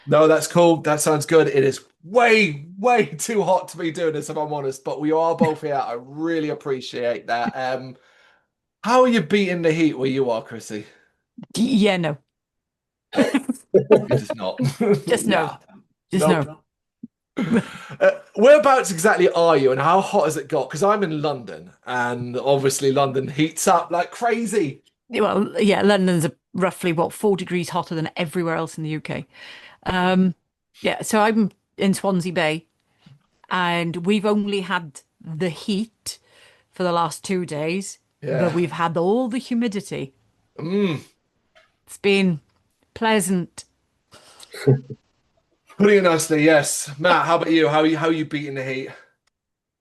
No, that's cool. That sounds good. It is way, way too hot to be doing this, if I'm honest, but we are both here. I really appreciate that. How are you beating the heat where you are, Chrissy? Yeah, no, You're just not. just no, Nah. just no. Nope. Whereabouts exactly are you and how hot has it got? Because I'm in London and obviously London heats up like crazy. Well, yeah, London's roughly what 4 degrees hotter than everywhere else in the UK. Um, yeah, so I'm in Swansea Bay, and we've only had the heat for the last 2 days, but Yeah. we've had all the humidity. Mm. It's been pleasant. Putting it nicely, yes. Matt, how about you? How are you beating the heat?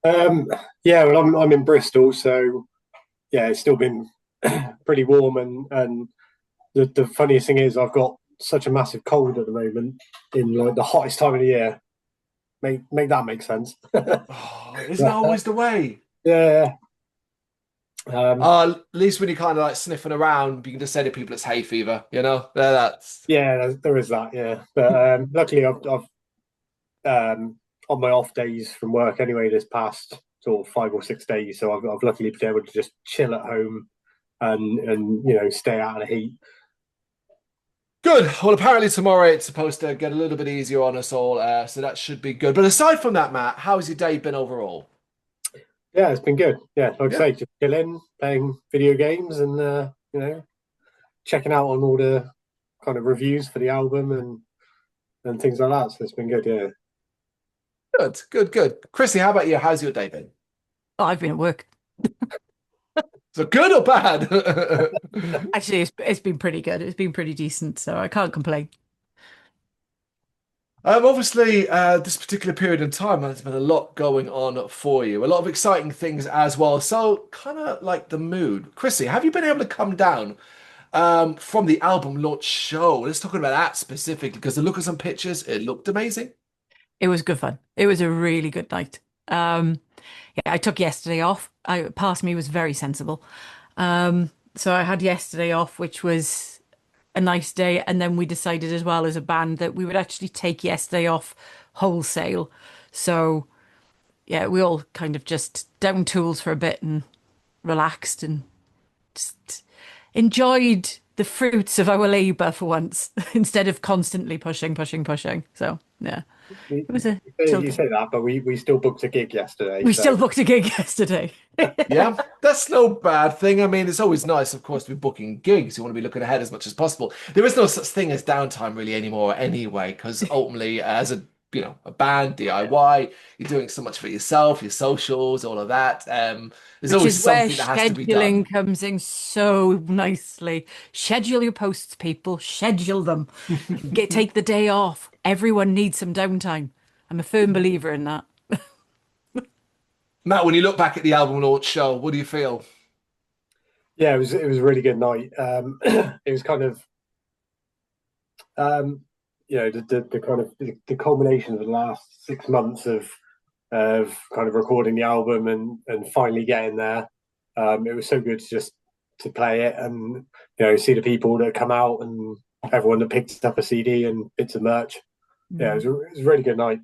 Um, yeah, well, I'm in Bristol, so yeah, it's still been pretty warm, and the funniest thing is I've got such a massive cold at the moment in like the hottest time of the year. Make that make sense. Oh, isn't that always the way? Yeah, um, At least when you're kind of like sniffing around, you can just say to people it's hay fever, you know? That's yeah, there is that. Yeah, but luckily I've on my off days from work anyway this past sort of 5 or 6 days, so I've luckily been able to just chill at home and stay out of the heat. good. Well, apparently tomorrow it's supposed to get a little bit easier on us all, so that should be good. But aside from that, Matt, how's your day been overall? Yeah, it's been good. Yeah, like I Yeah. say, just chilling, playing video games, and checking out on all the kind of reviews for the album and things like that. So it's been good. Yeah. Good, good, good. Chrissy, how about you? How's your day been? Oh, I've been at work. So good or bad? Actually, it's been pretty good. It's been pretty decent, so I can't complain. Obviously, this particular period in time, there's been a lot going on for you, a lot of exciting things as well. So, kind of like the mood. Chrissy, have you been able to come down from the album launch show? Let's talk about that specifically because the look at some pictures, it looked amazing. It was good fun. It was a really good night. Yeah, I took yesterday off. Past me was very sensible. So I had yesterday off, which was a nice day, and then we decided as well as a band that we would actually take yesterday off wholesale. So yeah, we all kind of just down tools for a bit and relaxed and just enjoyed the fruits of our labour for once instead of constantly pushing, pushing, pushing. So yeah, You, it was a chill you day. say that, but we still booked a gig yesterday. We So still booked a gig yesterday. Yeah, that's no bad thing. I mean, it's always nice, of course, to be booking gigs. You want to be looking ahead as much as possible. There is no such thing as downtime really anymore anyway, because ultimately, as a band, DIY, you're doing so much for yourself, your socials, all of that. There's Which always is where something that has to be done. scheduling comes in so nicely. Schedule your posts, people. Schedule them. Take the day off. Everyone needs some downtime. I'm a firm believer in that. Matt, when you look back at the album launch show, what do you feel? yeah, it was a really good night. It was kind of the kind of the culmination of the last 6 months of kind of recording the album and finally getting there. It was so good to play it and see the people that come out and everyone that picked up a CD and bits of merch. Yeah, it was a really good night.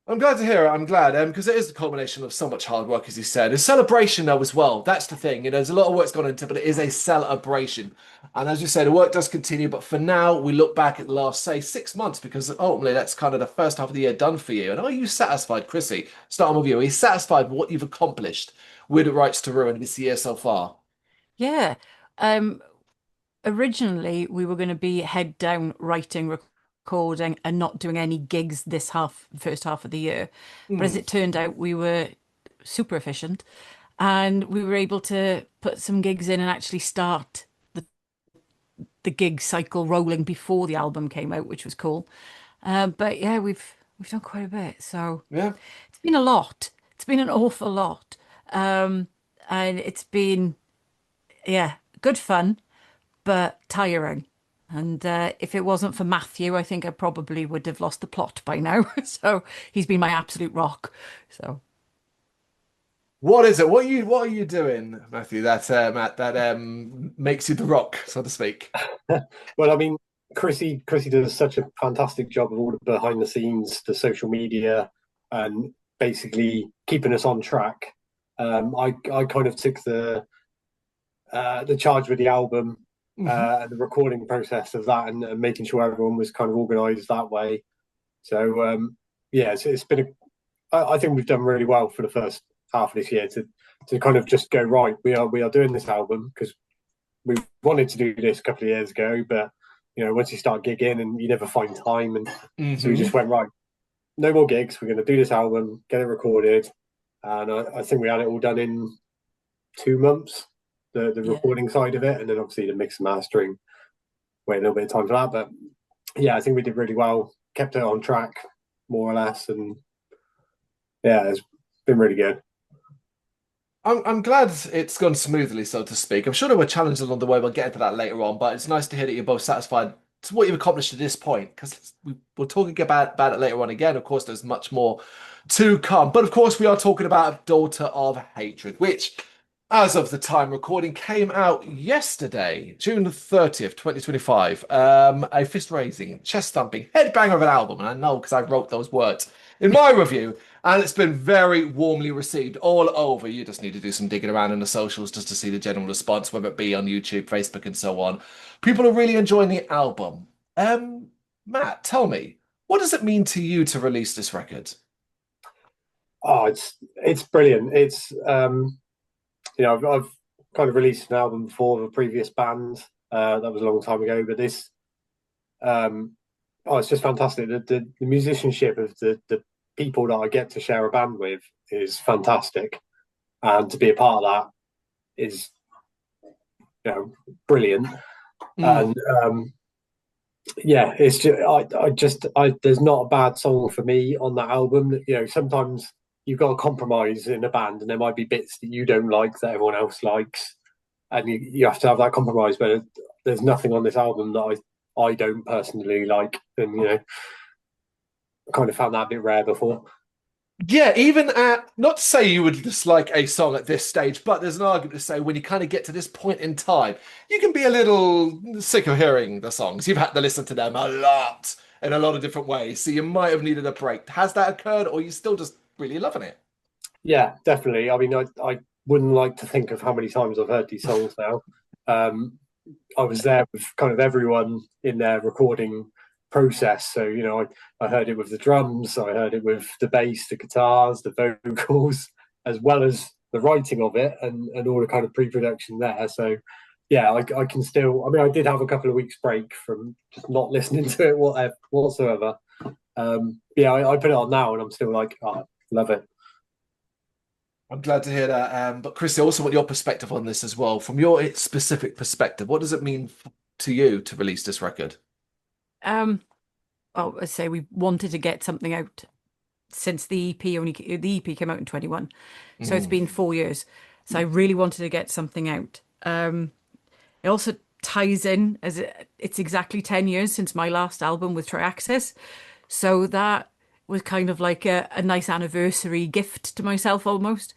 I'm glad to hear it. I'm glad, because it is the culmination of so much hard work, as you said. A celebration, though, as well. That's the thing. There's a lot of work's gone into it, but it is a celebration. And as you said, the work does continue. But for now, we look back at the last, say, 6 months, because ultimately that's kind of the first half of the year done for you. And are you satisfied, Chrissy? Starting with you, are you satisfied with what you've accomplished with Rights to Ruin this year so far? Yeah. Um, Originally we were going to be head down writing, recording, and not doing any gigs this first half of the year. But as Hmm. it turned out, we were super efficient and we were able to put some gigs in and actually start the gig cycle rolling before the album came out, which was cool. But yeah, we've done quite a bit. So Yeah. it's been a lot. It's been an awful lot. Um, and it's been, yeah, good fun, but tiring. And if it wasn't for Matthew, I think I probably would have lost the plot by now. So he's been my absolute rock. So What is it? What are you doing, Matthew? That Matt, that makes you the rock, so to speak. Well, I mean, Krissie does such a fantastic job of all the behind the scenes, the social media, and basically keeping us on track. I kind of took the charge with the album and the recording process of that, and making sure everyone was kind of organised that way. So yeah, it's been I think we've done really well for the first half of this year to kind of just go, right. We are doing this album because we wanted to do this a couple of years ago, but once you start gigging and you never find time, and so we just went, right, no more gigs. We're going to do this album, get it recorded, and I think we had it all done in 2 months. The recording side of it, and then obviously the mix and mastering. Wait a little bit of time for that, but yeah, I think we did really well. Kept it on track, more or less, and yeah, it's been really good. I'm glad it's gone smoothly, so to speak. I'm sure there were challenges along the way. We'll get into that later on, but it's nice to hear that you're both satisfied to what you've accomplished at this point, because we're talking about it later on again. Of course, there's much more to come. But of course, we are talking about Daughter of Hatred, which, as of the time recording, came out yesterday, June 30th, 2025. A fist-raising, chest-thumping, headbanger of an album, and I know because I wrote those words in my review, and it's been very warmly received all over. You just need to do some digging around in the socials just to see the general response, whether it be on YouTube, Facebook, and so on. People are really enjoying the album. Matt, tell me, what does it mean to you to release this record? Oh, it's brilliant. It's I've kind of released an album before of a previous band. That was a long time ago, but this, it's just fantastic. The musicianship of the people that I get to share a band with is fantastic, and to be a part of that is, brilliant. And yeah, it's just there's not a bad song for me on that album. Sometimes you've got to compromise in a band, and there might be bits that you don't like that everyone else likes, and you have to have that compromise. But there's nothing on this album that I don't personally like, and I kind of found that a bit rare before. Yeah, even not to say you would dislike a song at this stage, but there's an argument to say when you kind of get to this point in time, you can be a little sick of hearing the songs. You've had to listen to them a lot in a lot of different ways, so you might have needed a break. Has that occurred, or are you still just really loving it? Yeah, definitely. I mean, I wouldn't like to think of how many times I've heard these songs now. I was there with kind of everyone in their recording process. So, I heard it with the drums, I heard it with the bass, the guitars, the vocals, as well as the writing of it and all the kind of pre-production there. So, yeah, I can still, I mean, I did have a couple of weeks break from just not listening to it whatsoever. Yeah, I put it on now and I'm still like, oh, love it. I'm glad to hear that. But Krissie, I also want your perspective on this as well. From your specific perspective, what does it mean to you to release this record? Well, I say we wanted to get something out since the EP came out in 21. So it's been 4 years. So I really wanted to get something out. It also ties in as it's exactly 10 years since my last album with Triaxis. So that was kind of like a nice anniversary gift to myself almost.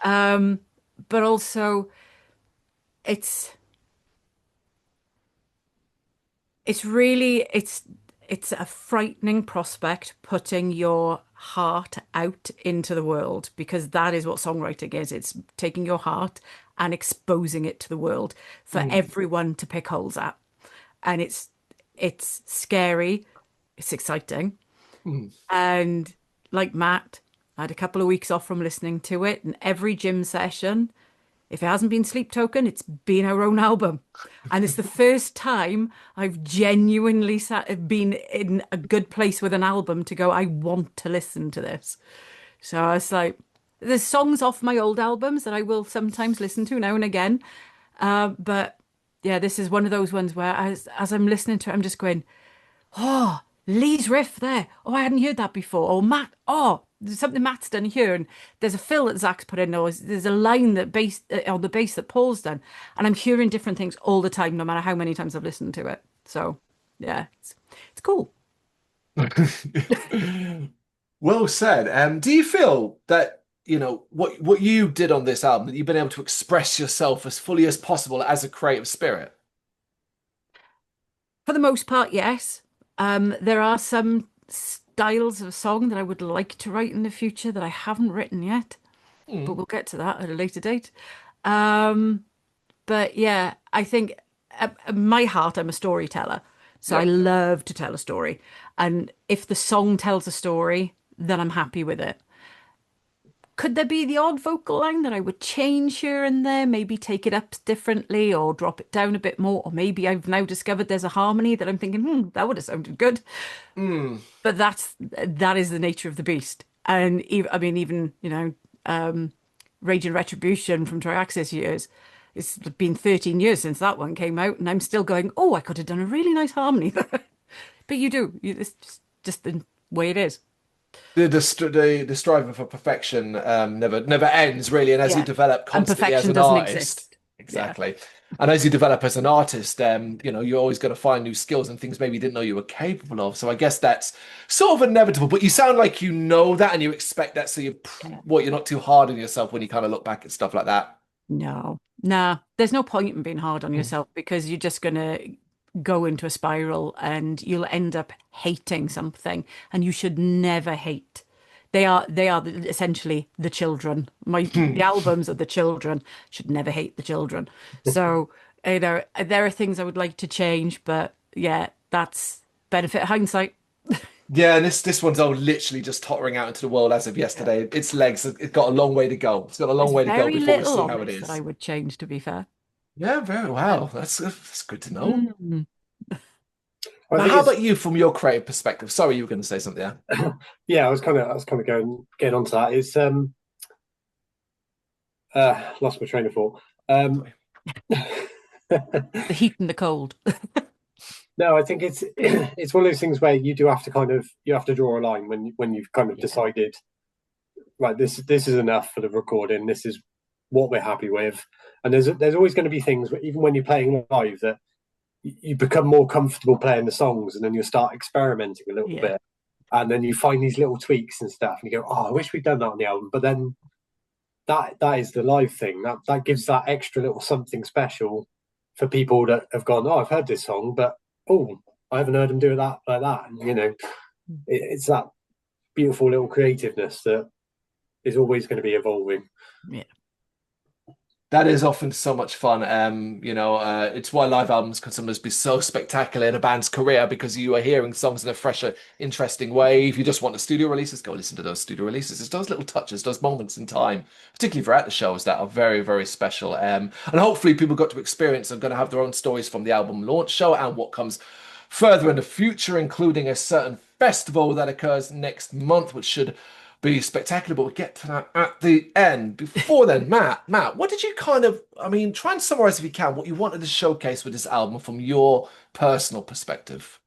But also it's a frightening prospect putting your heart out into the world, because that is what songwriting is. It's taking your heart and exposing it to the world for everyone to pick holes at. And it's scary, it's exciting. And like Matt, I had a couple of weeks off from listening to it, and every gym session, if it hasn't been Sleep Token, it's been our own album. And it's the first time I've genuinely been in a good place with an album to go, I want to listen to this. So I was like, there's songs off my old albums that I will sometimes listen to now and again. But yeah, this is one of those ones where as I'm listening to it, I'm just going, oh, Lee's riff there. Oh, I hadn't heard that before. Oh, Matt. Oh, there's something Matt's done here. And there's a fill that Zak's put in. Or there's a line that on the bass that Paul's done. And I'm hearing different things all the time, no matter how many times I've listened to it. So, yeah, it's cool. Well said. Do you feel that, what you did on this album, that you've been able to express yourself as fully as possible as a creative spirit? For the most part, yes. There are some styles of song that I would like to write in the future that I haven't written yet, but Mm. we'll get to that at a later date. Um, but yeah, I think my heart, I'm a storyteller. So I Yeah. love to tell a story. And if the song tells a story, then I'm happy with it. Could there be the odd vocal line that I would change here and there, maybe take it up differently or drop it down a bit more? Or maybe I've now discovered there's a harmony that I'm thinking, that would have sounded good. Mm. But that is the nature of the beast. And I mean, even, Rage and Retribution from Triaxis years. It's been 13 years since that one came out, and I'm still going, oh, I could have done a really nice harmony there. But you do. It's just the way it is. The striving for perfection never ends really, and as you Yeah. develop And constantly as perfection an doesn't artist, exist. Yeah. exactly, and as you develop as an artist, you're always going to find new skills and things maybe you didn't know you were capable of. So I guess that's sort of inevitable. But you sound like you know that and you expect that, so you're not too hard on yourself when you kind of look back at stuff like that. No, nah, there's no point in being hard on Mm. yourself because you're just going to go into a spiral and you'll end up hating something, and you should never hate. Essentially the children. The albums are the children. Should never hate the children. So, there are things I would like to change, but yeah, that's benefit of hindsight. Yeah, and this one's literally just tottering out into the world as of Yeah. yesterday. Its legs, it's got a long way to go. It's got a long There's way to go very before we little see on how it this that I is. would change, to be fair. Yeah, very well. That's good to know. Mm. I Now, think how it's about you from your creative perspective? Sorry, you were going to say something there. yeah. I was kind of getting onto that. It's lost my train of thought. Sorry. The heat and the cold. No, I think it's it's one of those things where you do have to you have to draw a line when you've kind of Yeah. decided, right, this is enough for the recording. This is what we're happy with. And there's always going to be things where, even when you're playing live, that you become more comfortable playing the songs, and then you start experimenting a little Yeah. bit, and then you find these little tweaks and stuff, and you go, oh, I wish we'd done that on the album. But then that is the live thing that gives that extra little something special for people that have gone, oh, I've heard this song, but oh, I haven't heard them do that like that. And it's that beautiful little creativeness that is always going to be evolving. Yeah. That is often so much fun. It's why live albums can sometimes be so spectacular in a band's career because you are hearing songs in a fresher, interesting way. If you just want the studio releases, go listen to those studio releases. It's those little touches, those moments in time, particularly throughout the shows, that are very, very special. And hopefully people got to experience and going to have their own stories from the album launch show and what comes further in the future, including a certain festival that occurs next month, which should be spectacular, but we'll get to that at the end. Before then, Matt, what did you try and summarize if you can, what you wanted to showcase with this album from your personal perspective?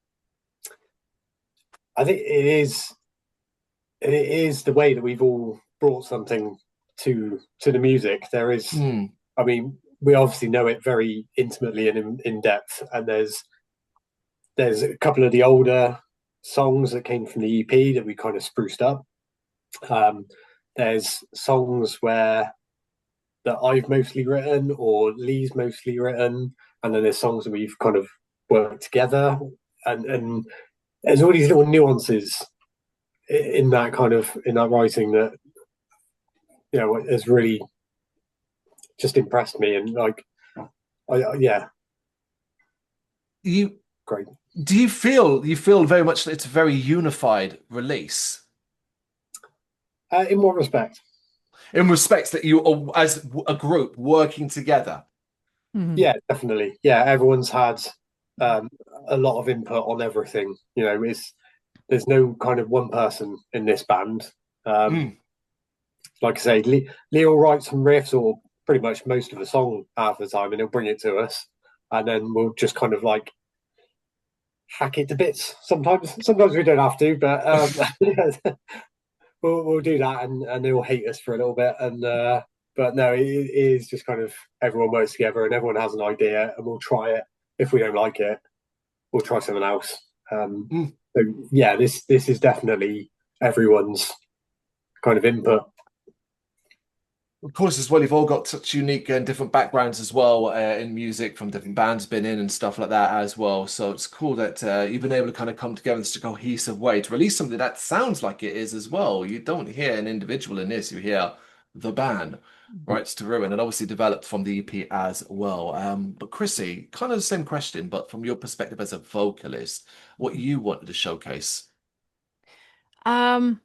I think it is the way that we've all brought something to the music. There is, I mean, we obviously know it very intimately and in depth, and there's a couple of the older songs that came from the EP that we kind of spruced up. There's songs that I've mostly written or Lee's mostly written, and then there's songs that we've kind of worked together, and there's all these little nuances in that writing that has really just impressed me, and You great. do you feel very much that it's a very unified release? In what respect? In respects that you are, as a group, working together. Mhm. Yeah, definitely. Yeah, everyone's had a lot of input on everything. There's no kind of one person in this band. Like I say, Lee will write some riffs or pretty much most of the song half the time, and he'll bring it to us, and then we'll just kind of like hack it to bits. Sometimes we don't have to, but we'll do that, and they'll hate us for a little bit. And but no, it is just kind of everyone works together and everyone has an idea, and we'll try it. If we don't like it, we'll try something else. So yeah, this is definitely everyone's kind of input. Of course, as well, you've all got such unique and different backgrounds as well in music from different bands been in and stuff like that as well. So it's cool that you've been able to kind of come together in such a cohesive way to release something that sounds like it is as well. You don't hear an individual in this, you hear the band, Rites to Ruin, and obviously developed from the EP as well. But Krissie, kind of the same question, but from your perspective as a vocalist, what you wanted to showcase. Um,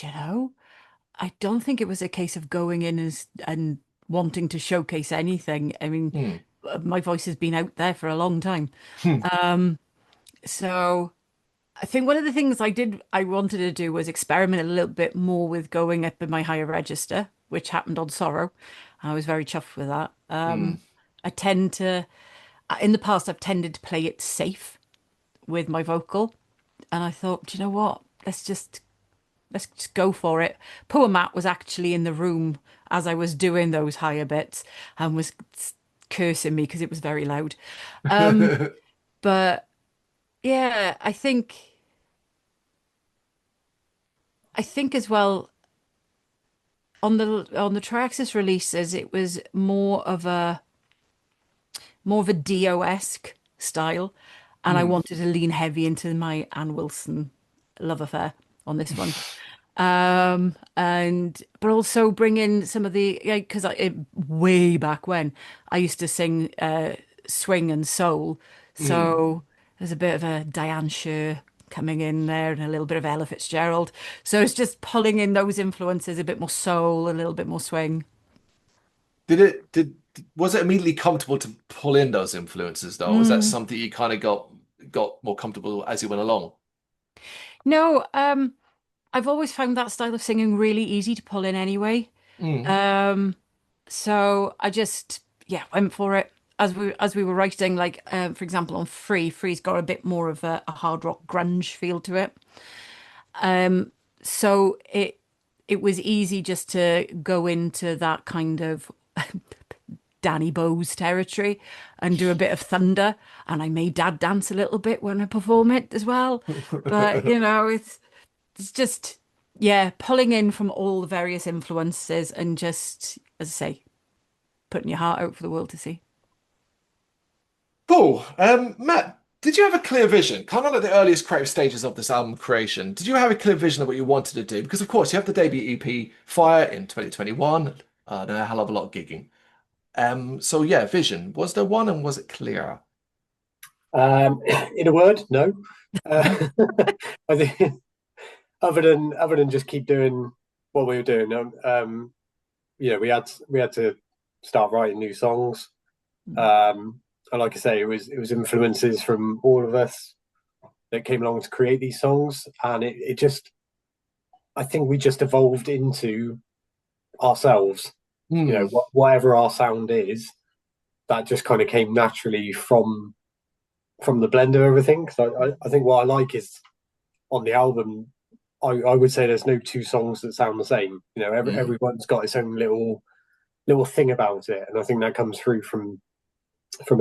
you know, I don't think it was a case of going in and wanting to showcase anything. I mean, Hmm. my voice has been out there for a long time. Hmm. So I think one of the things I wanted to do was experiment a little bit more with going up in my higher register, which happened on Sorrow. I was very chuffed with that. Hmm. I tend to, in the past, I've tended to play it safe with my vocal. And I thought, "Do you know what? Let's just go for it." Poor Matt was actually in the room as I was doing those higher bits and was cursing me because it was very loud. But yeah, I think as well on the Triaxis releases, it was more of a Dio-esque style, and I Hmm. wanted to lean heavy into my Ann Wilson love affair on this one. And but also bring in some of the, yeah, because way back when I used to sing swing and soul, Hmm. so there's a bit of a Diane Shure coming in there and a little bit of Ella Fitzgerald. So it's just pulling in those influences, a bit more soul, a little bit more swing. Did was it immediately comfortable to pull in those influences though? Or was that Mm. something you kind of got more comfortable as you went along? No, I've always found that style of singing really easy to pull in anyway. Mm. Um, So I just, yeah, went for it as we were writing. Like for example, on Free's got a bit more of a hard rock grunge feel to it. So it was easy just to go into that kind of Danny Bowes territory and do a bit of thunder. And I made Dad dance a little bit when I perform it as well. But it's just, yeah, pulling in from all the various influences and just, as I say, putting your heart out for the world to see. Cool. Matt, did you have a clear vision? Kind of at the earliest creative stages of this album creation, did you have a clear vision of what you wanted to do? Because of course you have the debut EP Fire in 2021, and a hell of a lot of gigging. So yeah, vision. Was there one and was it clear? In a word, no. Uh, I think other than just keep doing what we were doing. We had to start writing new songs. And like I say, it was influences from all of us that came along to create these songs, and it just, I think we just evolved into ourselves. Hmm. Whatever our sound is, that just kind of came naturally from the blend of everything. Because I think what I like is on the album, I would say there's no two songs that sound the same. Hmm. Everyone's got its own little thing about it, and I think that comes through from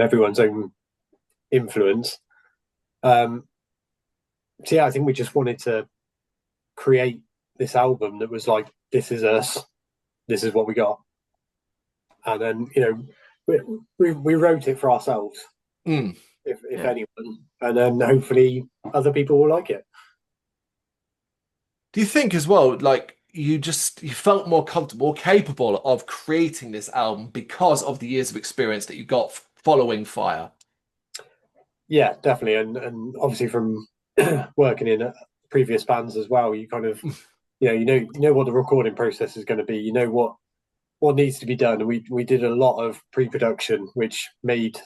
everyone's own influence. Um, so yeah, I think we just wanted to create this album that was like, this is us, this is what we got, and then we wrote it for ourselves, Hmm. if Yeah. anyone, and then hopefully other people will like it. Do you think as well, like you felt more comfortable, capable of creating this album because of the years of experience that you got following Fire? Yeah, definitely, and obviously from working in previous bands as well, you kind of you know what the recording process is going to be. You know what needs to be done, and we did a lot of pre-production, which made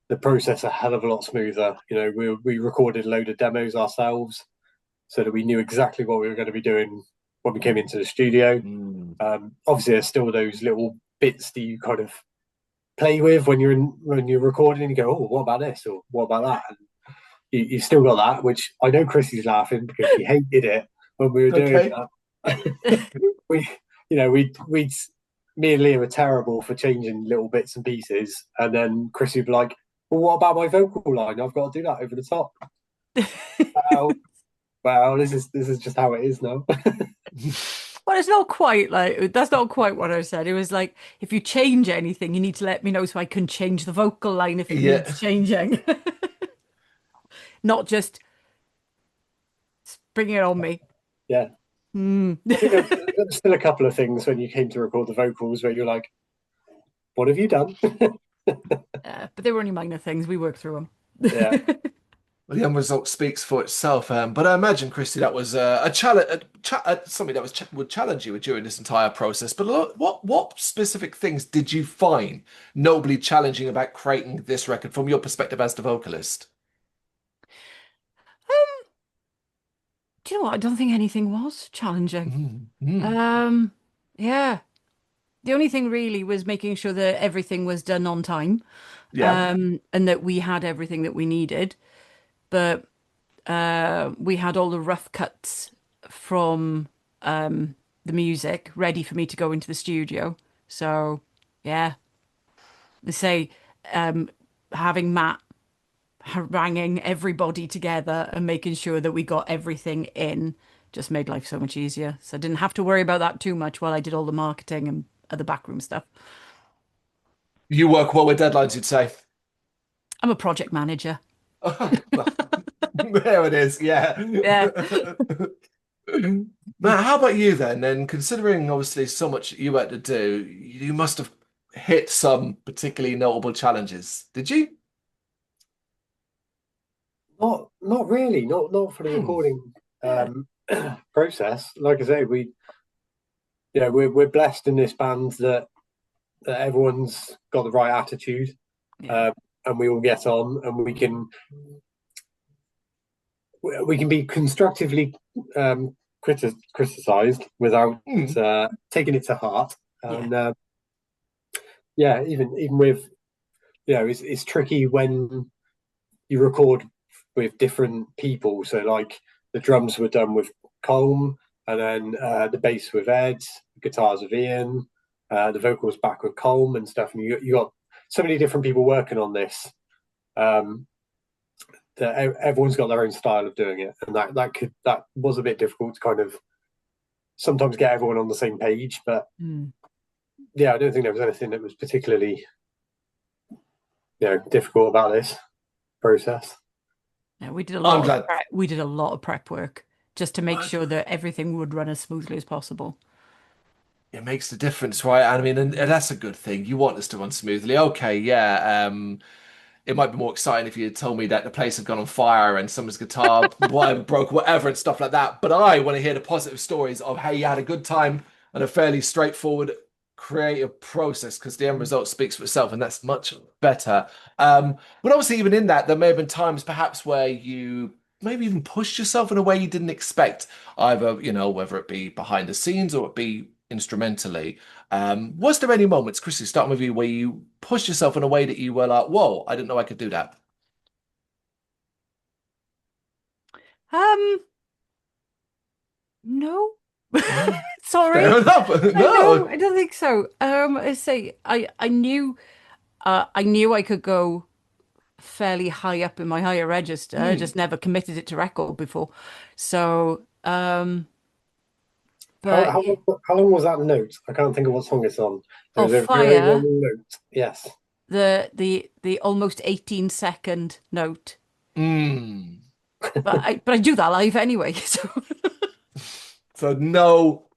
the process a hell of a lot smoother. We recorded a load of demos ourselves, so that we knew exactly what we were going to be doing when we came into the studio. Hmm. Obviously, there's still those little bits that you kind of play with when you're recording. And you go, oh, what about this or what about that? And you still got that, which I know Chrissy's laughing because she hated it when we were doing Okay. that. we, we me and Leah were terrible for changing little bits and pieces, and then Chrissy would be like, "Well, what about my vocal line? I've got to do that over the top." Well, well, this is just how it is now. Well, it's not quite like that's not quite what I said. It was like if you change anything, you need to let me know so I can change the vocal line if it Yeah. needs changing. Not just bring it on me. Yeah. Mm. I think there's still a couple of things when you came to record the vocals where you're like, what have you done? But they were only minor things. We worked through Yeah. them. Well, the end result speaks for itself. But I imagine, Krissie, that was a challenge, something that would challenge you during this entire process. But what specific things did you find notably challenging about creating this record from your perspective as the vocalist? Do you know what? I don't think anything was challenging. Mm, mm. Um, yeah. The only thing really was making sure that everything was done on time, Yeah. and that we had everything that we needed. But we had all the rough cuts from the music ready for me to go into the studio. So, yeah, they say having Matt haranguing everybody together and making sure that we got everything in just made life so much easier. So I didn't have to worry about that too much while I did all the marketing and other backroom stuff. You work well with deadlines, you'd say. I'm a project manager. Well, there it is. Yeah. Yeah. Matt, how about you then? And considering obviously so much you had to do, you must have hit some particularly notable challenges. Did you? Not really. Not for the Hmm. recording Yeah. process. Like I say, we're blessed in this band that everyone's got the right attitude, Yeah. and we all get on, and we can be constructively criticized without Hmm. taking it to heart. Yeah. And yeah, even with it's tricky when you record with different people. So like the drums were done with Colm, and then the bass with Ed, guitars with Ian, the vocals back with Colm and stuff. And you got so many different people working on this. That everyone's got their own style of doing it, and that was a bit difficult to kind of sometimes get everyone on the same page. But Mm. yeah, I don't think there was anything that was particularly difficult about this process. Yeah, we did a I'm lot of glad. we did a lot of prep work just to make sure that everything would run as smoothly as possible. It makes the difference, right? I mean, and that's a good thing. You want this to run smoothly. Okay, yeah. It might be more exciting if you had told me that the place had gone on fire and someone's guitar wire broke, whatever, and stuff like that. But I want to hear the positive stories of how you had a good time and a fairly straightforward creative process because the end result speaks for itself, and that's much better. But obviously, even in that, there may have been times perhaps where you maybe even pushed yourself in a way you didn't expect, either, whether it be behind the scenes or it be instrumentally. Was there any moments, Krissie, starting with you, where you pushed yourself in a way that you were like, whoa, I didn't know I could do that? Um, no. Mm. Sorry. Fair enough. No, No. I don't think so. I say I knew I could go fairly high up in my higher register. I Hmm. just never committed it to record before. So, How but how yeah. how long was that note? I can't think of what song it's on. It Oh, was a very long fire, note. Yes. the almost 18-second note. Mm. But I do that live anyway. So So no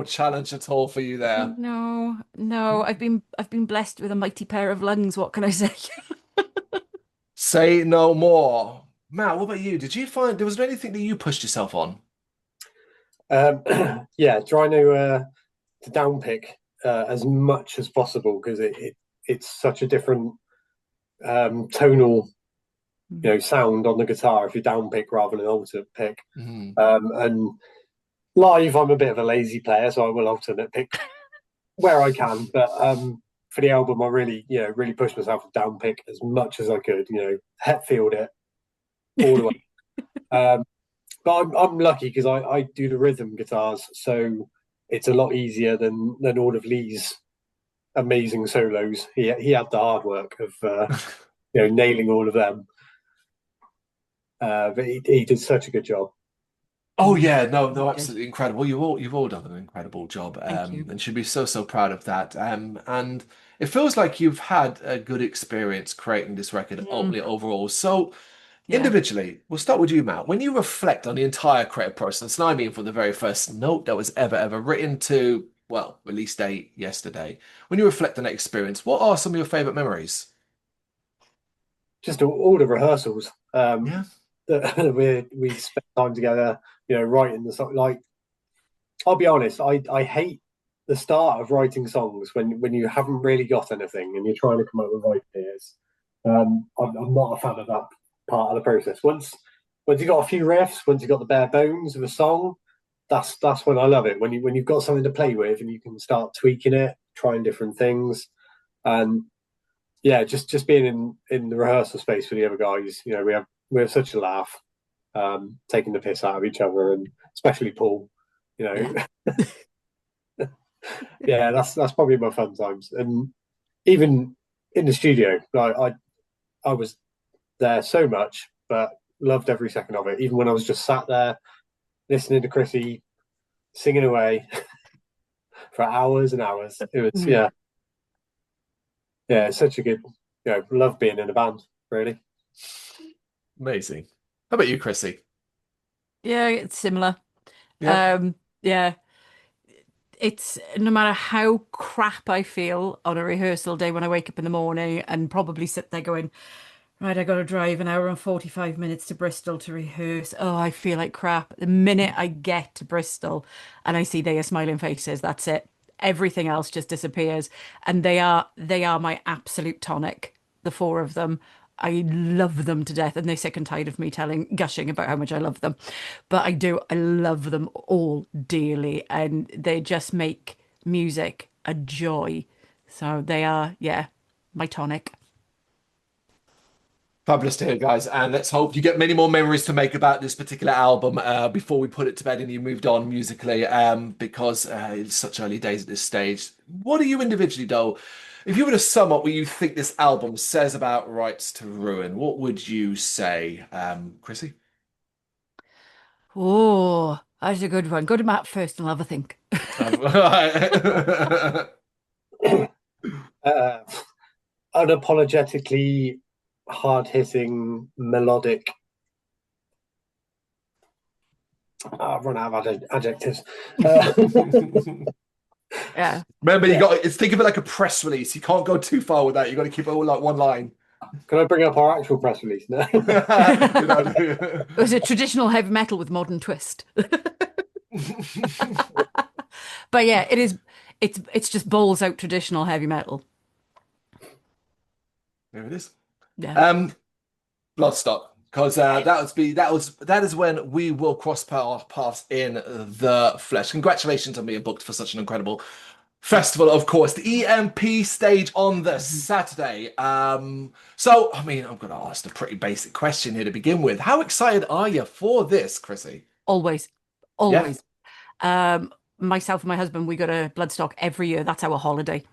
challenge at all for you there. no, no, I've been blessed with a mighty pair of lungs. What can I say? Say no more. Matt, what about you? Did you find was there anything that you pushed yourself on? Yeah, trying to downpick as much as possible because it's such a different tonal sound on the guitar if you downpick rather than alternate pick. Mm. And live, I'm a bit of a lazy player, so I will alternate pick where I can. But for the album, I really pushed myself to downpick as much as I could. Hetfield it all the way. But I'm lucky because I do the rhythm guitars, so it's a lot easier than all of Lee's amazing solos. He had the hard work of nailing all of them, but he did such a good job. Oh yeah, no, You no, did. absolutely incredible. You've all done an incredible job, Thank you. and should be so so proud of that. And it feels like you've had a good experience creating this record, Mm, ultimately overall. So yeah. individually, we'll start with you, Matt. When you reflect on the entire creative process, and I mean from the very first note that was ever written to, well, release date yesterday, when you reflect on that experience, what are some of your favorite memories? Just all the rehearsals Yeah. that we spent time together, writing the song. Like, I'll be honest, I hate the start of writing songs when you haven't really got anything and you're trying to come up with ideas. I'm not a fan of that part of the process. Once you got a few riffs, once you got the bare bones of a song, that's when I love it. When you've got something to play with and you can start tweaking it, trying different things, and yeah, just being in the rehearsal space with the other guys, we have such a laugh, taking the piss out of each other, and especially Paul, you Yeah. know, yeah, that's probably my fun times. And even in the studio, I was there so much, but loved every second of it. Even when I was just sat there listening to Krissie singing away for hours and hours, it was Mm. yeah, it's such a good, love being in a band, really. Amazing. How about you, Chrissy? Yeah, it's similar. Yeah. Yeah, it's no matter how crap I feel on a rehearsal day when I wake up in the morning and probably sit there going, right, I got to drive an hour and 45 minutes to Bristol to rehearse. Oh, I feel like crap. The minute I get to Bristol and I see their smiling faces, that's it. Everything else just disappears. And they are my absolute tonic, the four of them. I love them to death, and they're sick and tired of me gushing about how much I love them. But I do, I love them all dearly, and they just make music a joy. So they are, yeah, my tonic. Fabulous to hear, guys. And let's hope you get many more memories to make about this particular album before we put it to bed and you moved on musically, because it's such early days at this stage. What do you individually, though? If you were to sum up what you think this album says about Rights to Ruin, what would you say, Chrissy? Oh, that's a good one. Go to Matt first and I'll have a think. uh, Unapologetically hard hitting, melodic. I've run out of adjectives. Yeah. Remember, you Yeah. got it's think of it like a press release. You can't go too far with that. You got to keep it all like one line. Can I bring up our actual press release now? You know. It was a traditional heavy metal with modern twist. But yeah, it is it's just bowls out traditional heavy metal. There it is. Yeah. Um, Bloodstock, because that is when we will cross our paths in the flesh. Congratulations on being booked for such an incredible festival, of course. The EMP stage on the Mhm. Saturday. So I mean, I'm going to ask a pretty basic question here to begin with. How excited are you for this, Chrissy? Always. Yeah, Always. Myself and my husband, we go to Bloodstock every year. That's our holiday.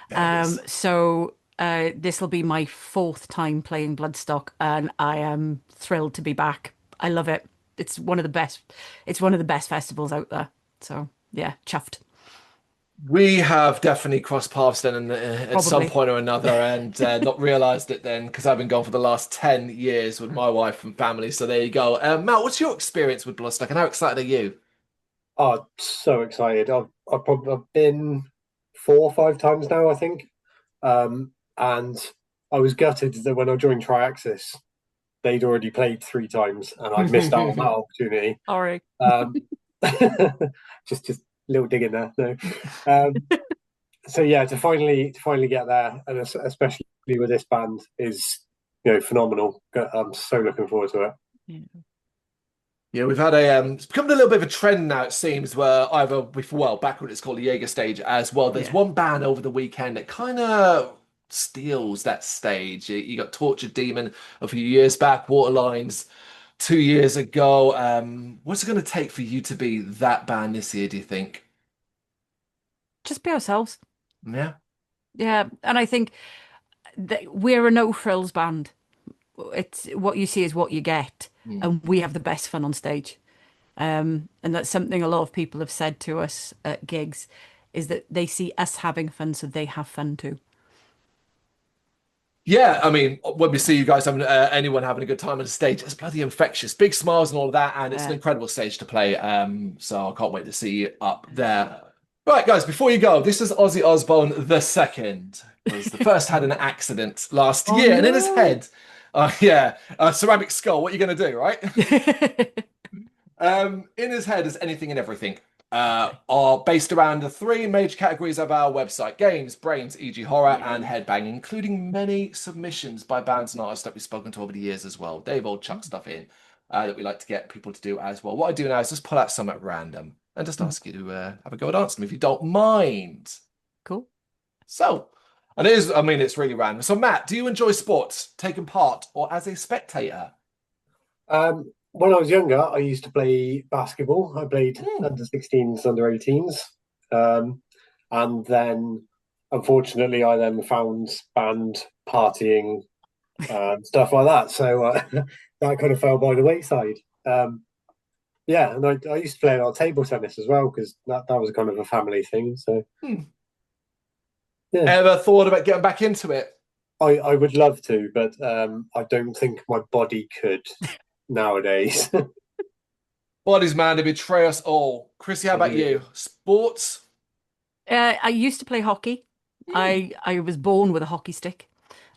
there it is. So this will be my fourth time playing Bloodstock, and I am thrilled to be back. I love it. It's one of the best. It's one of the best festivals out there. So yeah, chuffed. We have definitely crossed paths then at some Probably. point or another and not realized it then because I've been gone for the last 10 years with my wife and family. So there you go. Matt, what's your experience with Bloodstock and how excited are you? Oh, so excited. I've been 4 or 5 times now, I think. And I was gutted that when I joined Triaxis, they'd already played 3 times and I'd missed out on that opportunity. Sorry. Um, just a little dig in there. No. So yeah, to finally get there, and especially with this band, is phenomenal. I'm so looking forward to it. Yeah. Yeah, we've had it's become a little bit of a trend now, it seems, where either before, well, back when it's called the Jaeger stage as well, there's Yeah. one band over the weekend that kind of steals that stage. You got Tortured Demon a few years back, Waterlines 2 years ago. What's it going to take for you to be that band this year, do you think? Just be ourselves. Yeah. Yeah, and I think that we're a no frills band. It's what you see is what you get, Hmm. and we have the best fun on stage. And that's something a lot of people have said to us at gigs, is that they see us having fun, so they have fun too. Yeah, I mean, when we see you guys having anyone having a good time on the stage, it's bloody infectious. Big smiles and all of that, and it's an incredible stage to play. So I can't wait to see you up there. Right, guys, before you go, this is Ozzy Osbourne the second. Because the first had an accident last year, and in his head, a ceramic skull. What are you going to do, right? In his head is anything and everything. Are based around the three major categories of our website: games, brains, e.g. horror, and headbang, including many submissions by bands and artists that we've spoken to over the years as well. Dave will chuck stuff in that we like to get people to do as well. What I do now is just pull out some at random and just ask you to have a go at answering them if you don't mind. Cool. So, and it is, I mean, it's really random. So, Matt, do you enjoy sports, taking part, or as a spectator? When I was younger, I used to play basketball. I played under 16s, under 18s. And then, unfortunately, I then found band partying, stuff like that. So that kind of fell by the wayside. Yeah, and I used to play a lot of table tennis as well, because that was kind of a family thing. So, yeah. Ever thought about getting back into it? I would love to, but I don't think my body could nowadays. Bodies, man, they betray us all. Krissie, how about you? Sports? I used to play hockey. I was born with a hockey stick.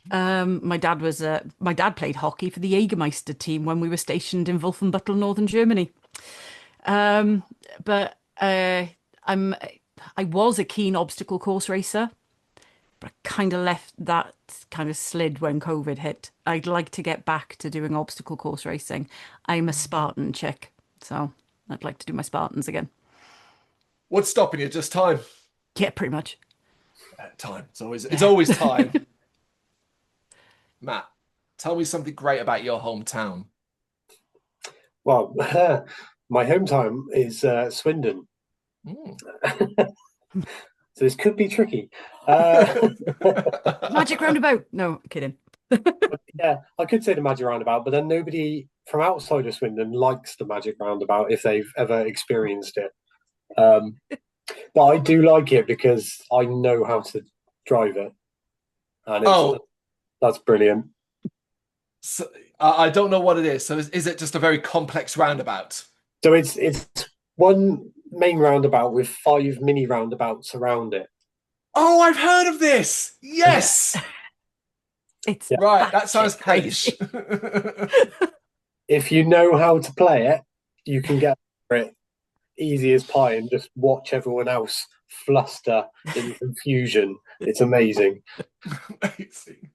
My dad played hockey for the Jägermeister team when we were stationed in Wolfenbüttel, northern Germany. But I was a keen obstacle course racer, but I kind of left that kind of slid when COVID hit. I'd like to get back to doing obstacle course racing. I'm a Spartan chick, so I'd like to do my Spartans again. What's stopping you? Just time? Yeah, pretty much. Time. It's always time. Matt, tell me something great about your hometown. Well, my hometown is Swindon. So this could be tricky. Magic roundabout. No, kidding. Yeah, I could say the magic roundabout, but then nobody from outside of Swindon likes the magic roundabout if they've ever experienced it. But I do like it because I know how to drive it, and that's brilliant. So, I don't know what it is. So is it just a very complex roundabout? So it's one main roundabout with 5 mini roundabouts around it. Oh, I've heard of this. Yes. It's right. That sounds hellish. If you know how to play it, you can get it easy as pie and just watch everyone else fluster in confusion. It's amazing. Amazing.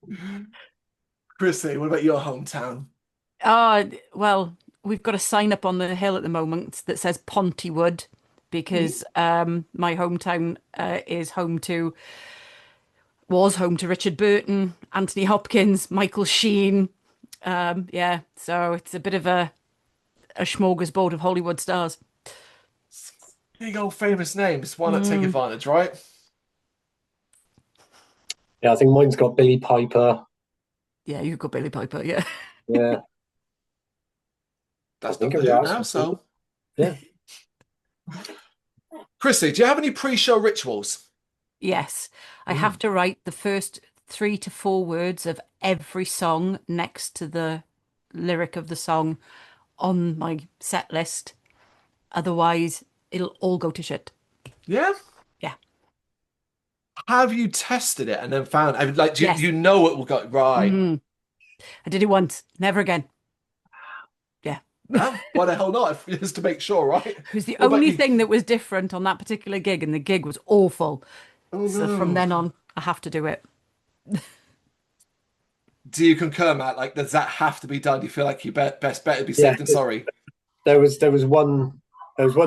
Krissie, what about your hometown? Well, we've got a sign up on the hill at the moment that says Pontywood, because my hometown was home to Richard Burton, Anthony Hopkins, Michael Sheen. So it's a bit of a smorgasbord of Hollywood stars. Big old famous names. Why not take advantage, right? Yeah, I think mine's got Billy Piper. Yeah, you've got Billy Piper, yeah. Yeah. That's not good now, so. Yeah. Krissie, do you have any pre-show rituals? Yes. I have to write the first 3 to 4 words of every song next to the lyric of the song on my set list. Otherwise, it'll all go to shit. Yeah? Yeah. Have you tested it and then found, like, Yes. you know it will go, right? I did it once, never again. Yeah. Well, why the hell not? Just to make sure, right? It was the only thing that was different on that particular gig, and the gig was awful. So from then on, I have to do it. Do you concur, Matt? Like, does that have to be done? Do you feel like you best better be safe than sorry? There was one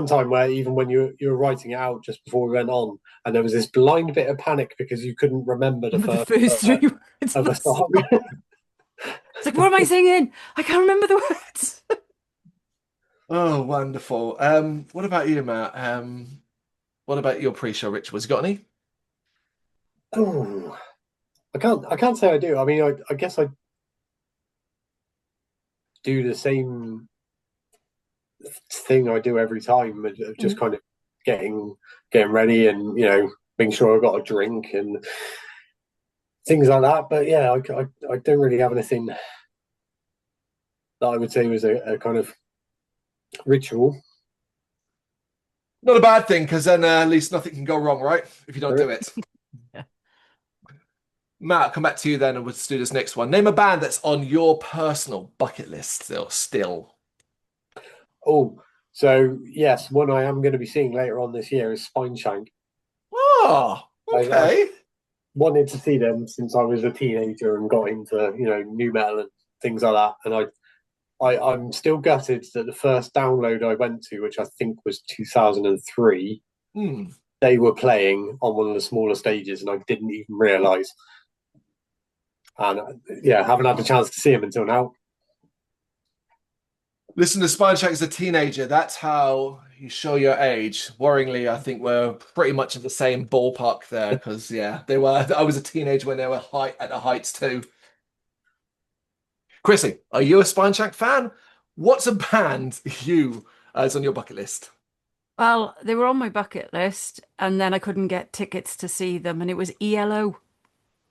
time where even when you were writing it out just before we went on, and there was this blind bit of panic because you couldn't remember the first 3 words of a song. It's like, what am I singing? I can't remember the words. Oh, wonderful. What about you, Matt? What about your pre-show rituals? You got any? Oh, I can't say I do. I mean, I guess I do the same thing I do every time of just kind of getting ready and making sure I've got a drink and things like that. But yeah, I don't really have anything that I would say was a kind of ritual. Not a bad thing, because then at least nothing can go wrong, right? If you don't do it. Yeah. Matt, I'll come back to you then, and we'll do this next one. Name a band that's on your personal bucket list still. Oh, so yes, one I am going to be seeing later on this year is Spineshank. Oh, okay. I wanted to see them since I was a teenager and got into nu metal and things like that. And I'm still gutted that the first download I went to, which I think was 2003, they were playing on one of the smaller stages, and I didn't even realise. And haven't had the chance to see them until now. Listen to Spineshank as a teenager. That's how you show your age. Worryingly, I think we're pretty much in the same ballpark there, because they were. I was a teenager when they were at the heights too. Krissie, are you a Spineshank fan? What's a band is on your bucket list? Well, they were on my bucket list, and then I couldn't get tickets to see them, and it was ELO.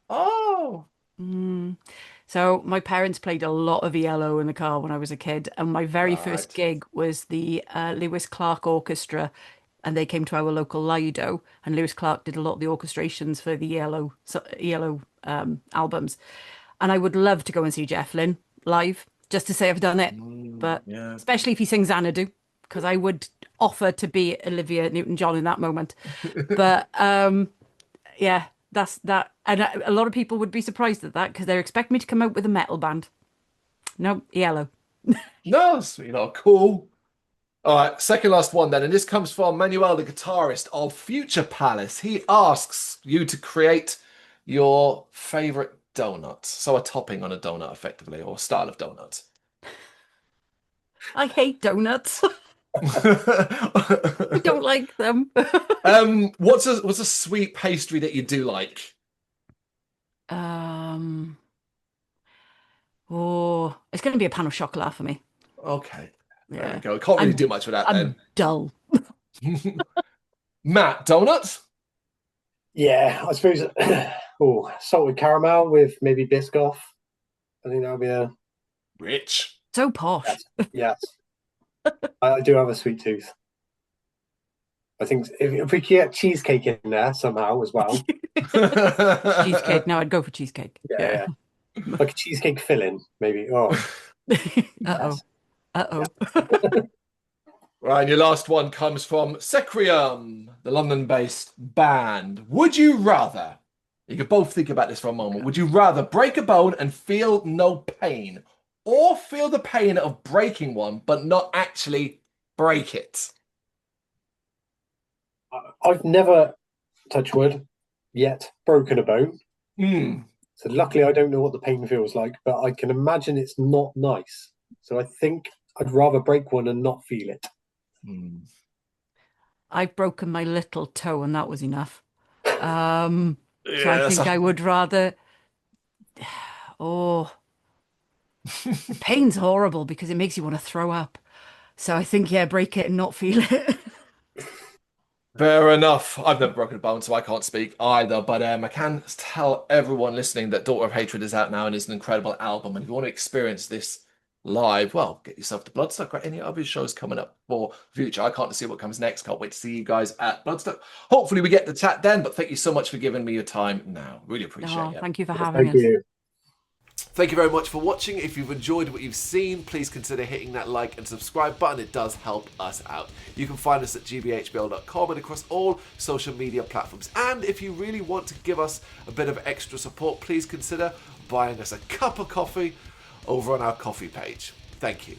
Oh. So my parents played a lot of ELO in the car when I was a kid, and my very first gig was the Lewis Clark Orchestra, and they came to our local Lido, and Lewis Clark did a lot of the orchestrations for the ELO albums. And I would love to go and see Jeff Lynne live, just to say I've done it. But especially if he sings Xanadu, because I would offer to be Olivia Newton-John in that moment. But that's that. And a lot of people would be surprised at that, because they expect me to come out with a metal band. No, ELO. No, cool. All right, second last one then, and this comes from Manuel, the guitarist of Future Palace. He asks you to create your favorite donut, so a topping on a donut, effectively, or style of donut. I hate donuts. I don't like them. What's a sweet pastry that you do like? It's going to be a pan of chocolat for me. Okay, there Yeah. we go. Can't really do much with that I'm dull. Matt, donuts? Yeah, I suppose. Salted caramel with maybe Biscoff. I think that would be a Rich. So posh. yes. I do have a sweet tooth. I think if we could get cheesecake in there somehow as well. Cheesecake. No, I'd go for cheesecake. Yeah. Like a cheesecake filling, maybe. Oh. Uh-oh. Uh-oh. Right, and your last one comes from Secrium, the London-based band. Would you rather, you could both think about this for a moment, would you rather break a bone and feel no pain, or feel the pain of breaking one but not actually break it? I've never, touch wood, yet broken a bone. So luckily I don't know what the pain feels like, but I can imagine it's not nice. So I think I'd rather break one and not feel it. I've broken my little toe, and that was enough. So I think I would rather. The pain's horrible because it makes you want to throw up. So I think, break it and not feel it. Fair enough. I've never broken a bone, so I can't speak either. But I can tell everyone listening that Daughter of Hatred is out now and is an incredible album. And if you want to experience this live, well, get yourself to Bloodstock or any other shows coming up for future. I can't see what comes next. Can't wait to see you guys at Bloodstock. Hopefully we get the chat then, but thank you so much for giving me your time now. Really appreciate it. Thank you for having us. Thank you very much for watching. If you've enjoyed what you've seen, please consider hitting that like and subscribe button. It does help us out. You can find us at gbhbl.com and across all social media platforms. And if you really want to give us a bit of extra support, please consider buying us a cup of coffee over on our coffee page. Thank you.